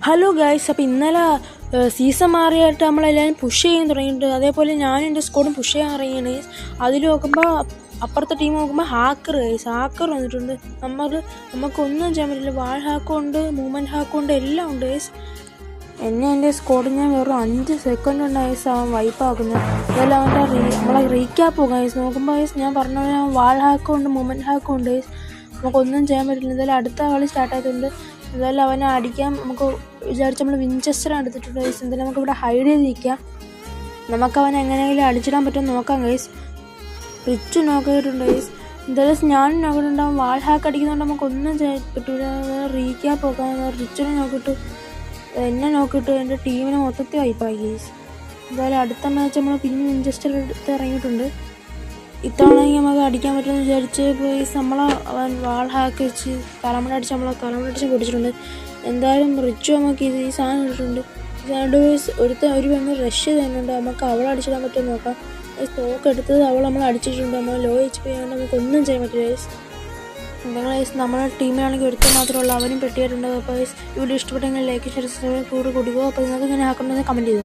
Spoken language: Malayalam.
ഹലോ ഗൈസ്, അപ്പോൾ ഇന്നലെ സീസൺ മാറിയായിട്ട് നമ്മളെല്ലാവരും പുഷ് ചെയ്യാൻ തുടങ്ങിയിട്ടുണ്ട്. അതേപോലെ ഞാനും എൻ്റെ സ്ക്വാഡും പുഷ് ചെയ്യാൻ ഇറങ്ങിയാണ്. അതിൽ നോക്കുമ്പോൾ അപ്പുറത്തെ ടീം നോക്കുമ്പോൾ ഹാക്കർ വന്നിട്ടുണ്ട്. നമുക്കൊന്നും ചെയ്യാൻ പറ്റില്ല. വാൾ ഹാക്കും ഉണ്ട്, മൂവ്മെൻറ്റ് ഹാക്കും ഉണ്ട്, എല്ലാം ഉണ്ട് ഗൈസ്. എൻ്റെ സ്ക്വാഡ് ഞാൻ വെറും 5 സെക്കൻഡ് കൊണ്ട് ഗൈസ് അവൻ വൈപ്പാക്കുന്നത്. ഇതെല്ലാം അവൻ്റെ നമ്മളെ റീക്യാപ്പ് പോകും ഗൈസ്. നോക്കുമ്പോൾ ഗൈസ് ഞാൻ പറഞ്ഞ പോലെ വാൾ ഹാക്കും ഉണ്ട്, മൂവ്മെൻറ്റ് ഹാക്കും ഉണ്ട് ഗൈസ്. നമുക്കൊന്നും ചെയ്യാൻ പറ്റില്ല. എന്തായാലും അടുത്ത കളി സ്റ്റാർട്ടായിട്ടുണ്ട്. എന്തായാലും അവനെ അടിക്കാം. നമുക്ക് വിചാരിച്ച് നമ്മൾ വിൻചെസ്റ്റർ എടുത്തിട്ടുണ്ട് ഗൈസ്. എന്തായാലും നമുക്കിവിടെ ഹൈഡ് ചെയ്തിരിക്കാം. നമുക്കവനെ എങ്ങനെയെങ്കിലും അടിച്ചിടാൻ പറ്റുമെന്ന് നോക്കാം ഗൈസ്. റിച്ച് നോക്കിയിട്ടുണ്ട് ഗൈസ്. എന്തായാലും ഞാനും നോക്കിയിട്ടുണ്ടാവും. വാൾ ഹാക്ക് അടിക്കുന്നതുകൊണ്ട് നമുക്കൊന്നും ചെയ്യാൻ പറ്റില്ല. റീക്യാപ്പ് നോക്കാം. റിച്ചിനെ നോക്കിയിട്ട് എന്നെ നോക്കിയിട്ട് എൻ്റെ ടീമിനെ മൊത്തത്തിൽ വൈപ്പായി ഗൈസ്. എന്തായാലും അടുത്ത മാച്ച് നമ്മൾ പിന്നെ വിൻചെസ്റ്റർ എടുത്ത് ഇറങ്ങിയിട്ടുണ്ട്. ഇത്തവണ നമുക്ക് അടിക്കാൻ പറ്റുമെന്ന് വിചാരിച്ച് പോയി അവൻ വാൾ ഹാക്ക് വെച്ച് തലമുറ പൊടിച്ചിട്ടുണ്ട്. എന്തായാലും റിച്ചു നമുക്ക് ഈ സാധനം ഇട്ടിട്ടുണ്ട്. ഒരു പെണ്ണ് റഷ് ചെയ്യുന്നുണ്ട്. നമുക്ക് അവളെ അടിച്ചിടാൻ പറ്റുമെന്ന് നോക്കാം. തോക്ക് എടുത്തത് നമ്മൾ അടിച്ചിട്ടുണ്ട്. നമ്മൾ ലോ HP ആയതുകൊണ്ട് നമുക്കൊന്നും ചെയ്യാൻ പറ്റില്ല ഗൈസ്. എന്തെങ്കിലും നമ്മുടെ ടീമിലാണെങ്കിൽ ഒരുത്തം മാത്രമല്ല, അവനും പെട്ടിയായിട്ടുണ്ട്. അപ്പോൾ വീഡിയോ ഇഷ്ടപ്പെട്ടെങ്കിൽ ലൈക്ക് ഷെയർ സബ്സ്ക്രൈബ് കൊടുക്കുക. അപ്പോൾ നിങ്ങൾക്ക് ഇങ്ങനെ ആക്കണമെന്ന് കമൻറ്റ് ചെയ്തു.